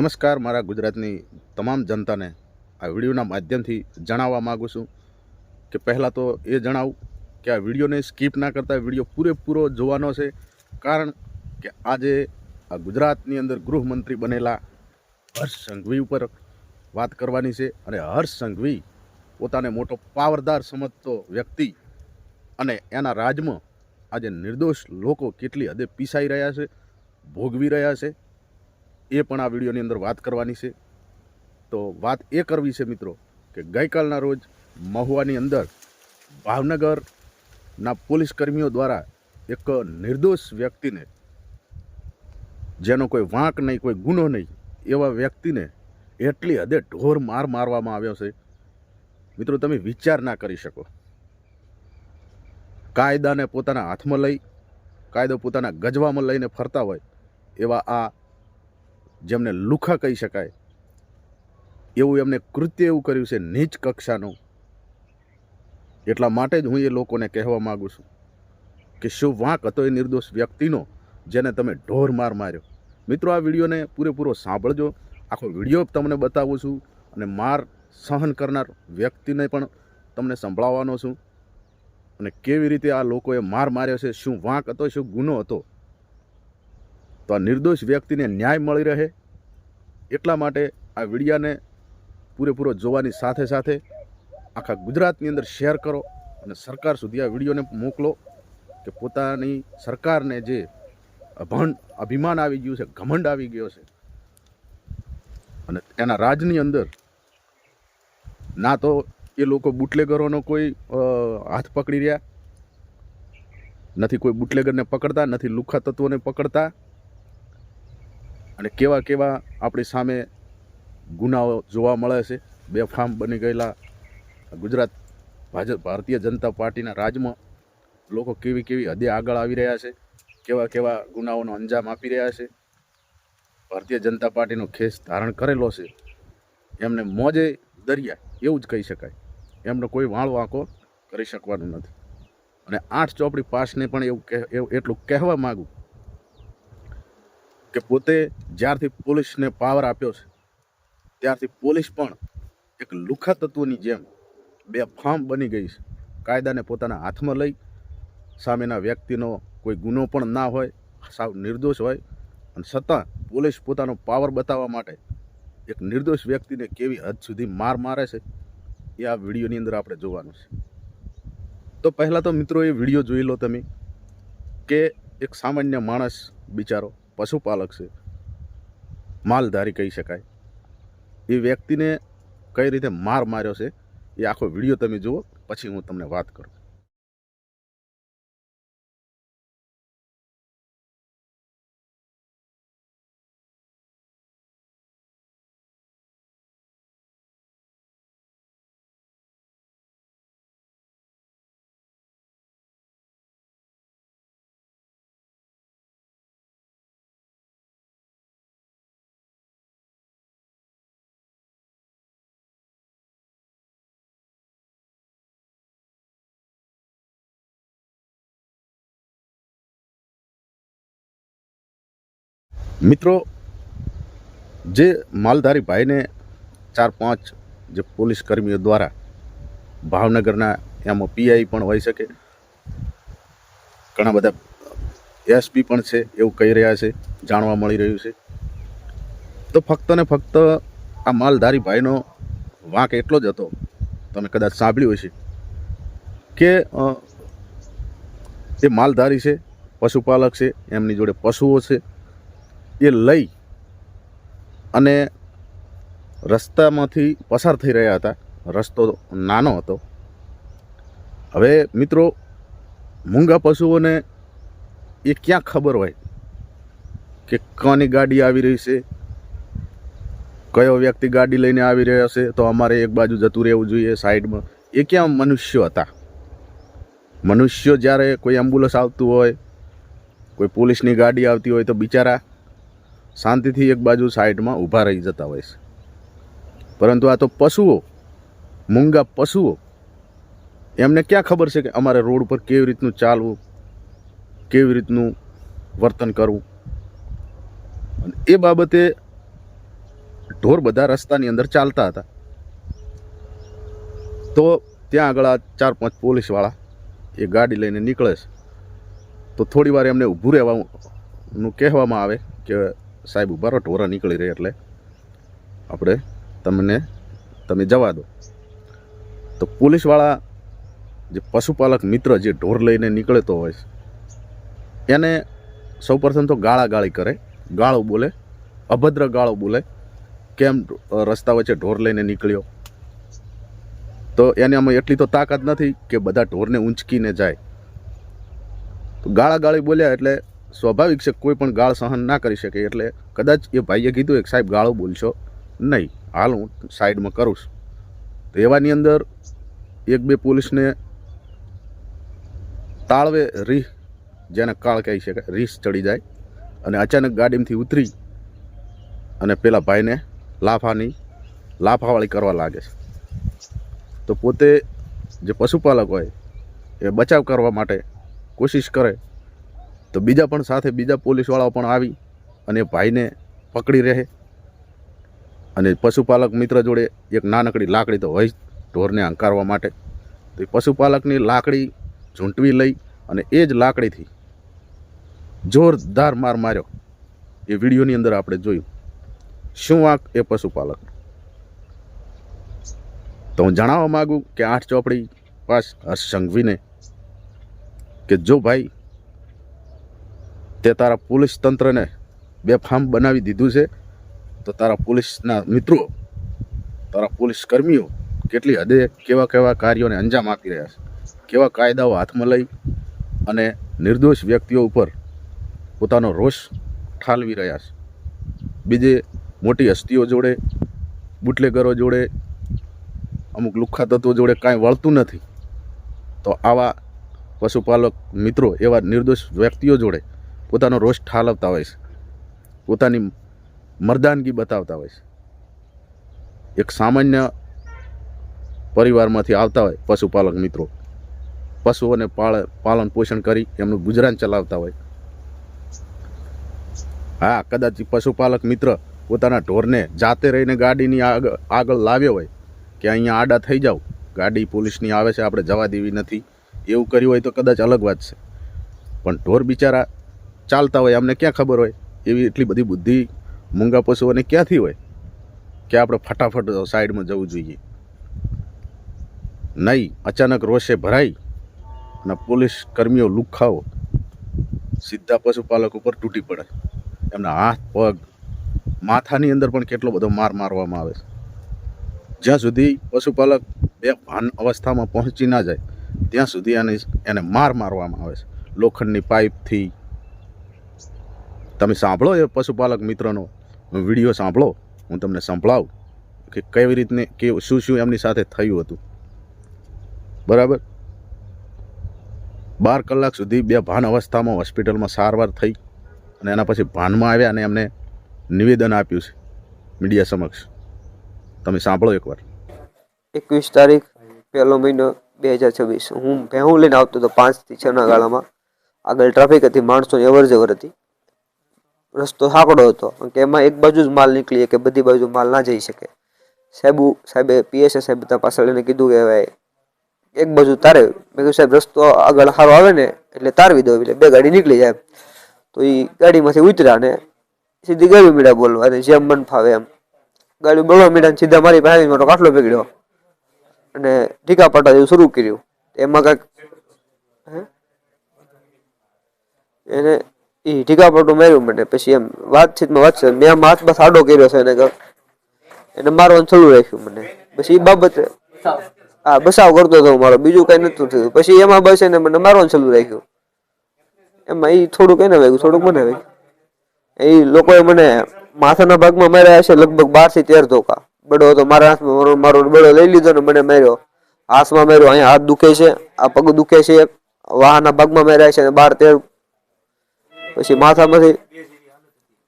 નમસ્કાર, મારા ગુજરાતની તમામ જનતાને આ વિડીયોના માધ્યમથી જણાવવા માગું છું કે પહેલાં તો એ જણાવું કે આ વિડીયોને સ્કીપ ના કરતા વિડીયો પૂરેપૂરો જોવાનો છે. કારણ કે આજે આ ગુજરાતની અંદર ગૃહમંત્રી બનેલા હર્ષ સંઘવી ઉપર વાત કરવાની છે. અને હર્ષ સંઘવી પોતાને મોટો પાવરદાર સમજતો વ્યક્તિ અને એના રાજમાં આજે નિર્દોષ લોકો કેટલી હદે પીસાઈ રહ્યા છે, ભોગવી રહ્યા છે, એ પણ આ વિડીયોની અંદર વાત કરવાની છે. તો વાત એ કરવી છે મિત્રો કે ગઈકાલના રોજ મહુવાની અંદર ભાવનગરના પોલીસ કર્મીઓ દ્વારા એક નિર્દોષ વ્યક્તિને, જેનો કોઈ વાંક નહીં, કોઈ ગુનો નહીં, એવા વ્યક્તિને એટલી હદે ઢોર માર મારવામાં આવ્યો છે મિત્રો, તમે વિચાર ના કરી શકો. કાયદાને પોતાના હાથમાં લઈ, કાયદો પોતાના ગજવામાં લઈને ફરતા હોય એવા આ, જેમને લુખા કહી શકાય એવું એમને કૃત્ય એવું કર્યું છે, નીચ કક્ષાનું. એટલા માટે જ હું એ લોકોને કહેવા માગું છું કે શું વાંક હતો એ નિર્દોષ વ્યક્તિનો, જેને તમે ઢોર માર માર્યો. મિત્રો, આ વિડીયોને પૂરેપૂરો સાંભળજો. આખો વિડીયો તમને બતાવું છું અને માર સહન કરનાર વ્યક્તિને પણ તમને સંભળાવવાનો છું, અને કેવી રીતે આ લોકોએ માર માર્યો છે, શું વાંક હતો, શું ગુનો હતો. તો આ નિર્દોષ વ્યક્તિને ન્યાય મળી રહે એટલા માટે આ વિડીયાને પૂરેપૂરો જોવાની સાથે સાથે આખા ગુજરાતની અંદર શેર કરો અને સરકાર સુધી આ વિડીયોને મોકલો કે પોતાની સરકારને જે અભિમાન આવી ગયું છે, ઘમંડ આવી ગયો છે, અને એના રાજની અંદર ના તો એ લોકો બુટલેગરોનો કોઈ હાથ પકડી રહ્યા નથી, કોઈ બુટલેગરને પકડતા નથી, લુખ્ખા તત્વોને પકડતા, અને કેવા કેવા આપણી સામે ગુનાઓ જોવા મળે છે. બેફામ બની ગયેલા ગુજરાત ભારતીય જનતા પાર્ટીના રાજમાં લોકો કેવી કેવી હદે આગળ આવી રહ્યા છે, કેવા કેવા ગુનાઓનો અંજામ આપી રહ્યા છે. ભારતીય જનતા પાર્ટીનો ખેસ ધારણ કરેલો છે, એમને મોજે દરિયા એવું જ કહી શકાય. એમનો કોઈ વાળ વાંકો કરી શકવાનું નથી. અને 8 ચોપડી પાસને પણ એવું એટલું કહેવા માગું કે પોતે જ્યારથી પોલીસને પાવર આપ્યો છે ત્યારથી પોલીસ પણ એક લુખ્ખા તત્વોની જેમ બેફામ બની ગઈ છે. કાયદાને પોતાના હાથમાં લઈ, સામેના વ્યક્તિનો કોઈ ગુનો પણ ના હોય, સાવ નિર્દોષ હોય, અને છતાં પોલીસ પોતાનો પાવર બતાવવા માટે એક નિર્દોષ વ્યક્તિને કેવી હદ સુધી માર મારે છે એ આ વિડીયોની અંદર આપણે જોવાનું છે. તો પહેલાં તો મિત્રો એ વિડીયો જોઈ લો તમે કે એક સામાન્ય માણસ બિચારો પશુપાલક છે, માલધારી કહી શકાય, એ વ્યક્તિને કઈ રીતે માર માર્યો છે એ આખો વિડીયો તમે જુઓ, પછી હું તમને વાત કરું. મિત્રો, જે માલધારી ભાઈને 4-5 જે પોલીસ કર્મીઓ દ્વારા, ભાવનગરના એમાં પીઆઈ પણ હોઈ શકે, ઘણા બધા એસપી પણ છે એવું કહી રહ્યા છે, જાણવા મળી રહ્યું છે. તો ફક્ત ને ફક્ત આ માલધારી ભાઈનો વાંક એટલો જ હતો, તમે કદાચ સાંભળ્યું હશે કે એ માલધારી છે, પશુપાલક છે, એમની જોડે પશુઓ છે, એ લઈ અને રસ્તામાંથી પસાર થઈ રહ્યા હતા. રસ્તો નાનો હતો. હવે મિત્રો, મૂંગા પશુઓને એ ક્યાં ખબર હોય કે કોની ગાડી આવી રહી છે, કયો વ્યક્તિ ગાડી લઈને આવી રહ્યો છે, તો અમારે એક બાજુ જતું રહેવું જોઈએ સાઈડમાં. એ ક્યાં મનુષ્યો હતા. મનુષ્યો જ્યારે કોઈ એમ્બ્યુલન્સ આવતું હોય, કોઈ પોલીસની ગાડી આવતી હોય, તો બિચારા શાંતિથી એક બાજુ સાઈડમાં ઊભા રહી જતા હોય છે. પરંતુ આ તો પશુઓ, મૂંગા પશુઓ, એમને ક્યાં ખબર છે કે અમારે રોડ પર કેવી રીતનું ચાલવું, કેવી રીતનું વર્તન કરવું. એ બાબતે ઢોર બધા રસ્તાની અંદર ચાલતા હતા. તો ત્યાં આગળ આ 4-5 પોલીસવાળા એ ગાડી લઈને નીકળે છે. તો થોડી વાર એમને ઊભું રહેવાનું કહેવામાં આવે કે સાહેબ ઊભા રહો, ઢોરા નીકળી રહે એટલે આપણે તમે જવા દો. તો પોલીસવાળા જે પશુપાલક મિત્ર જે ઢોર લઈને નીકળતો હોય છે એને સૌપ્રથમ તો ગાળાગાળી કરે, ગાળો બોલે, અભદ્ર ગાળો બોલે, કેમ રસ્તા વચ્ચે ઢોર લઈને નીકળ્યો. તો એને આમાં એટલી તો તાકાત નથી કે બધા ઢોરને ઊંચકીને જાય. તો ગાળાગાળી બોલ્યા એટલે સ્વાભાવિક છે કોઈ પણ ગાળ સહન ના કરી શકે. એટલે કદાચ એ ભાઈએ કીધું એક સાહેબ ગાળો બોલશો નહીં, હાલ હું સાઈડમાં કરું છું. તો એવાની અંદર 1-2 પોલીસને તાળવે રીહ, જેને કાળ કહી શકાય, રીસ ચડી જાય અને અચાનક ગાડીમાંથી ઉતરી અને પેલા ભાઈને લાફાવાળી કરવા લાગે છે. તો પોતે જે પશુપાલક હોય એ બચાવ કરવા માટે કોશિશ કરે તો બીજા પોલીસવાળાઓ પણ આવી અને ભાઈને પકડી રહે. અને પશુપાલક મિત્ર જોડે એક નાનકડી લાકડી તો હોય ઢોરને હંકારવા માટે. તો એ પશુપાલકની લાકડી ઝૂંટવી લઈ અને એ જ લાકડીથી જોરદાર માર માર્યો. એ વિડીયોની અંદર આપણે જોયું. શું વાંક એ પશુપાલક? તો હું જણાવવા માગું કે 8 ચોપડી પાસ હર્ષ સંઘવીને કે જો ભાઈ તે તારા પોલીસ તંત્રને બેફામ બનાવી દીધું છે, તો તારા પોલીસના મિત્રો, તારા પોલીસ કર્મીઓ કેટલી હદે કેવા કાર્યોને અંજામ આપી રહ્યા છે, કેવા કાયદાઓ હાથમાં લઈ અને નિર્દોષ વ્યક્તિઓ ઉપર પોતાનો રોષ ઠાલવી રહ્યા છે. બીજે મોટી હસ્તીઓ જોડે, બુટલેગરો જોડે, અમુક લુખ્ખા તત્વો જોડે કાંઈ વળતું નથી. તો આવા પશુપાલક મિત્રો એવા નિર્દોષ વ્યક્તિઓ જોડે પોતાનો રોષ ઠાલવતા હોય છે, પોતાની મર્દાનગી બતાવતા હોય છે. એક સામાન્ય પરિવારમાંથી આવતા હોય પશુપાલક મિત્રો, પશુઓને પાલન પોષણ કરી એમનું ગુજરાન ચલાવતા હોય. હા, કદાચ પશુપાલક મિત્ર પોતાના ઢોરને જાતે રહીને ગાડીની આગળ લાવ્યો હોય કે અહીંયા આડા થઈ જાવ, ગાડી પોલીસની આવે છે, આપણે જવા દેવી નથી, એવું કર્યું હોય તો કદાચ અલગ વાત છે. પણ ઢોર બિચારા ચાલતા હોય, અમને ક્યાં ખબર હોય? એવી એટલી બધી બુદ્ધિ મૂંગા પશુઓને ક્યાંથી હોય કે આપણે ફટાફટ સાઈડમાં જવું જોઈએ? નહીં, અચાનક રોષે ભરાઈ અને પોલીસ કર્મીઓ લુખ્ખાઓ સીધા પશુપાલક ઉપર તૂટી પડે. એમના હાથ, પગ, માથાની અંદર પણ કેટલો બધો માર મારવામાં આવે છે. જ્યાં સુધી પશુપાલક બેભાન અવસ્થામાં પહોંચી ના જાય ત્યાં સુધી એને મારવામાં આવે છે લોખંડની પાઇપથી. તમે સાંભળો એ પશુપાલક મિત્રનો વિડીયો સાંભળો, હું તમને સંભળાવું કે કેવી રીતને શું એમની સાથે થયું હતું. બરાબર, 12 કલાક સુધી બેભાન અવસ્થામાં હોસ્પિટલમાં સારવાર થઈ અને એના પછી ભાનમાં આવ્યા અને એમને નિવેદન આપ્યું છે મીડિયા સમક્ષ. તમે સાંભળો એકવાર. 21 તારીખ 1લો મહિનો 2026. હું ભેહું લઈને આવતો હતો 5 થી 6 ના ગાળામાં. આગળ ટ્રાફિક હતી, માણસોની અવર જવર હતી, રસ્તો સાંકડો હતો કે એમાં એક બાજુ જ માલ નીકળીએ કે બધી બાજુ માલ ના જઈ શકે. સાહેબે પીએસએ સાહેબ બધા પાછળ એને કીધું કે ભાઈ એક બાજુ તારે. મેં કીધું સાહેબ રસ્તો આગળ સારો આવે ને એટલે તારવી દો, એટલે 2 ગાડી નીકળી જાય. તો એ ગાડીમાંથી ઉતર્યા ને સીધી ગાડી મીડા બોલવા અને જેમ મન ફાવે એમ ગાડી બોલવા મીડા સીધા મારી પાસે મોટો કાટલો પકડ્યો અને ટીકા પાટા જેવું શરૂ કર્યું. એમાં કાંઈક એને એ ટીકાપટું માર્યું મને. પછી એમ વાતચીતમાં મેં આમ હાથમાં સાડો કર્યો છે એને મારવાનું ચાલુ રાખ્યું મને. પછી એ બાબતે બસાવ કરતો હતો મારો, બીજું કઈ નતું થયું. પછી એમાં બસ એને મને મારવાનું ચાલુ રાખ્યું. એમાં એ થોડુંક એને વાગ્યું, થોડુંક મને વાગ્યું. એ લોકોએ મને માથાના ભાગમાં માર્યા હશે લગભગ 12 થી 13 ધોકા. બડો હતો મારા હાથમાં, મારો બડો લઈ લીધો ને મને માર્યો. હાથમાં માર્યો, અહીંયા હાથ દુખે છે, આ પગ દુખે છે, વાહના ભાગમાં માર્યા છે 12-13. પછી માથામાંથી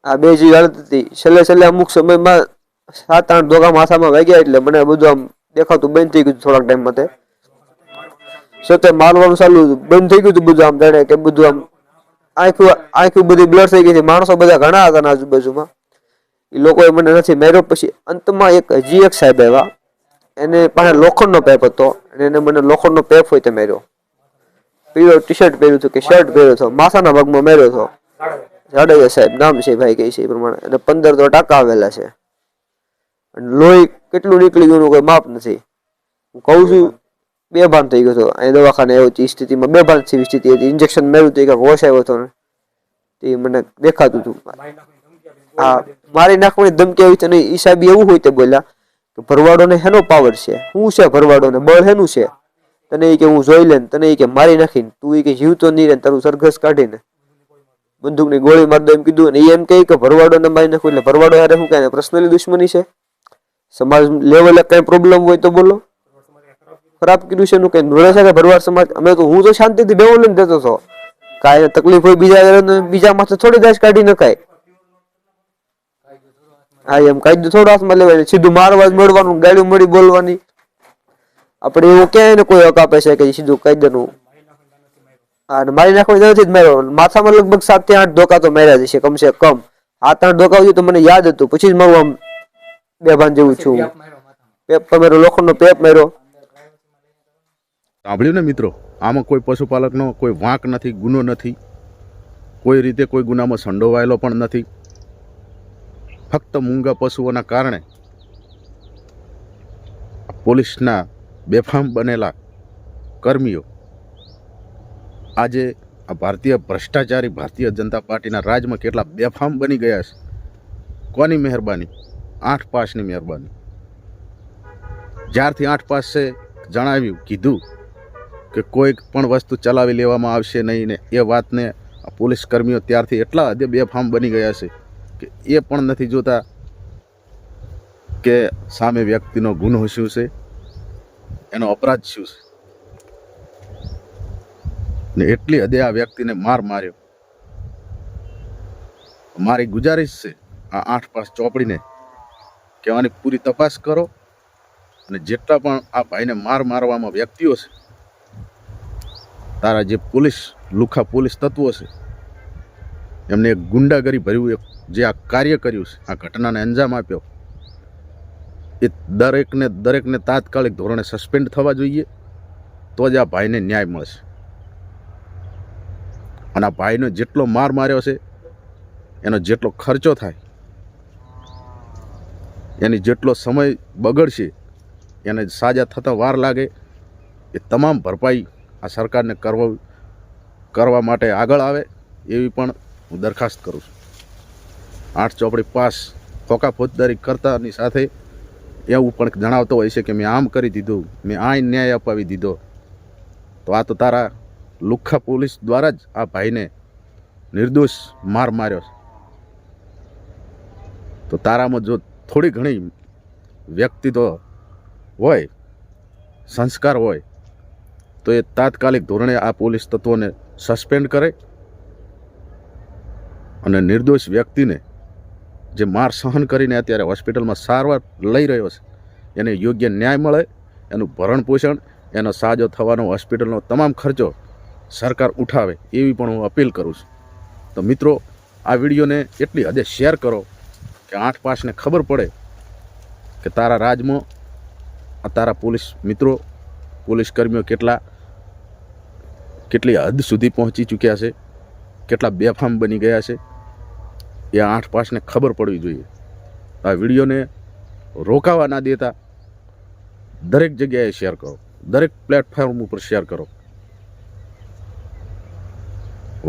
આ 2 જે હાલત હતી. છેલ્લે અમુક સમયમાં 7-8 ધોકા માથામાં વાગ્યા એટલે મને બધું આમ દેખાતું બંધ થઈ ગયું. થોડાક ટાઈમ માટે સતત મારવાનું ચાલુ બંધ થઈ ગયું બધું. આમ જાણે કે બધું આમ આંખું બધી બ્લર થઈ ગઈ હતી. માણસો બધા ઘણા હતા આજુબાજુમાં. એ લોકોએ મને નથી માર્યો. પછી અંતમાં હજી એક સાહેબ આવ્યા, એને પાસે લોખંડનો પેપ હતો અને એને મને લોખંડનો પેપ હોય તે માર્યો. પીળો ટી શર્ટ પહેર્યું હતું કે શર્ટ પહેર્યો હતો, માથાના ભાગમાં માર્યો હતો. જાડેજા સાહેબ નામ છે, ભાઈ કહે છે એ પ્રમાણે. અને 15 તો ટાંકા આવેલા છે. અને લોહી કેટલું નીકળી ગયું કોઈ માપ નથી. હું કહું છું બેભાન થઈ ગયો હતો. અહીં દવાખાને આવ્યો હતી, સ્થિતિમાં બેભાન જેવી સ્થિતિ હતી. ઇન્જેક્શન માર્યું હતું, એક હોશ આવ્યો હતો ને તે મને દેખાતું હતું. હા, મારી નાખવાની ધમકી આવી છે. નહીં, એ સાહેબ એવું હોય તે બોલ્યા કે ભરવાડોને હેનો પાવર છે, શું છે ભરવાડોને, બળ હેનું છે? તને એ કે હું જોઈ લે, તને એ કે મારી નાખીને તું એ કે જીવતો નહીં રહે, તારું સરઘસ કાઢીને બંદૂકની ગોળી મારી દો એમ કીધું. ને એમ કહે કે ભરવાડોને મારી નાખું. એટલે ભરવાડો યારે શું કહે, પર્સનલી દુશ્મની છે? સમાજ લેવલે કઈ પ્રોબ્લેમ હોય તો બોલો. ખરાબ કર્યું છે એનું કઈ નોળે છે કે ભરવાડ સમાજ? અમે તો હું તો શાંતિથી બેવો લઈને દેતો હતો. કાંઈ તકલીફ હોય બીજા માથે થોડી દાશ કાઢી નખાય. હા, એમ કાયદો થોડો હાથમાં લેવાય, સીધું મારવા જ મળવાનું, ગાડી મળી બોલવાની. આપણે એવું ક્યાંય ને કોઈ હક આપે છે કે સીધું કાયદાનું? હા, મારી નાખવાની નથી જ માર્યો. માથામાં લગભગ 7 થી 8 ધોકા તો માર્યા જશે કમસે કમ. 7-8 ધોકા હોય તો મને યાદ હતું. પછી જ મારું આમ બેભાન જેવું છું. પેપ માર્યો, લોખંડનો પેપ માર્યો. સાંભળ્યું ને મિત્રો, આમાં કોઈ પશુપાલકનો કોઈ વાંક નથી, ગુનો નથી, કોઈ રીતે કોઈ ગુનામાં સંડોવાયેલો પણ નથી. ફક્ત મૂંગા પશુઓના કારણે પોલીસના બેફામ બનેલા કર્મીઓ આજે આ ભારતીય ભ્રષ્ટાચારી ભારતીય જનતા પાર્ટીના રાજમાં કેટલા બેફામ બની ગયા છે. કોની મહેરબાની? 8 પાસની મહેરબાની. જ્યારથી 8 પાસે જણાવ્યું, કીધું કે કોઈ પણ વસ્તુ ચલાવી લેવામાં આવશે નહીં ને એ વાતને પોલીસ કર્મીઓ ત્યારથી એટલા હદે બેફામ બની ગયા છે કે એ પણ નથી જોતા કે સામે વ્યક્તિનો ગુનો શું છે, એનો અપરાધ શું છે. ને એટલી હદે આ વ્યક્તિને માર્યો. મારી ગુજારિશ છે આ 8 પાસ ચોપડીને કહેવાની, પૂરી તપાસ કરો અને જેટલા પણ આ ભાઈને મારવામાં વ્યક્તિઓ છે, તારા જે લુખા પોલીસ તત્વો છે, એમને એક ગુંડાગરી ભર્યું જે આ કાર્ય કર્યું છે, આ ઘટનાને અંજામ આપ્યો, એ દરેકને તાત્કાલિક ધોરણે સસ્પેન્ડ થવા જોઈએ. તો જ આ ભાઈને ન્યાય મળશે. અને આ ભાઈનો જેટલો માર્યો છે, એનો જેટલો ખર્ચો થાય, એની જેટલો સમય બગડશે, એને સાજા થતાં વાર લાગે, એ તમામ ભરપાઈ આ સરકારને કરવા માટે આગળ આવે એવી પણ હું દરખાસ્ત કરું છું. 8 ચોપડી પાસ ફોકા ફોજદારી કરતાની સાથે એવું પણ જણાવતો હોય છે કે મેં આમ કરી દીધું, મેં આ ન્યાય અપાવી દીધો. તો આ તો તારા લુખ્ખા પોલીસ દ્વારા જ આ ભાઈને નિર્દોષ માર્યો છે. તો તારામાં જો થોડી ઘણી વ્યક્તિત્વ હોય, સંસ્કાર હોય, તો એ તાત્કાલિક ધોરણે આ પોલીસ તત્વોને સસ્પેન્ડ કરે અને નિર્દોષ વ્યક્તિને જે માર સહન કરીને અત્યારે હોસ્પિટલમાં સારવાર લઈ રહ્યો છે, એને યોગ્ય ન્યાય મળે, એનું ભરણ પોષણ, એનો સાજો થવાનો હોસ્પિટલનો તમામ ખર્ચો સરકાર ઉઠાવે એવી પણ હું અપીલ કરું છું. તો મિત્રો, આ વિડીયોને એટલી હદે શેર કરો કે 8 પાસને ખબર પડે કે તારા રાજમાં આ તારા પોલીસ મિત્રો, પોલીસ કર્મીઓ કેટલી હદ સુધી પહોંચી ચૂક્યા છે, કેટલા બેફામ બની ગયા છે, એ 8 પાસને ખબર પડવી જોઈએ. આ વિડીયોને રોકાવા ના દેતા દરેક જગ્યાએ શેર કરો, દરેક પ્લેટફોર્મ ઉપર શેર કરો.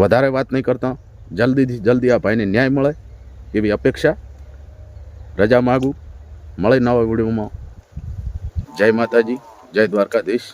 વધારે વાત નહીં કરતા, જલ્દીથી જલ્દી આ ભાઈને ન્યાય મળે એવી અપેક્ષા. રજા માગું. મળે નવા વિડીયોમાં. જય માતાજી, જય દ્વારકાધીશ.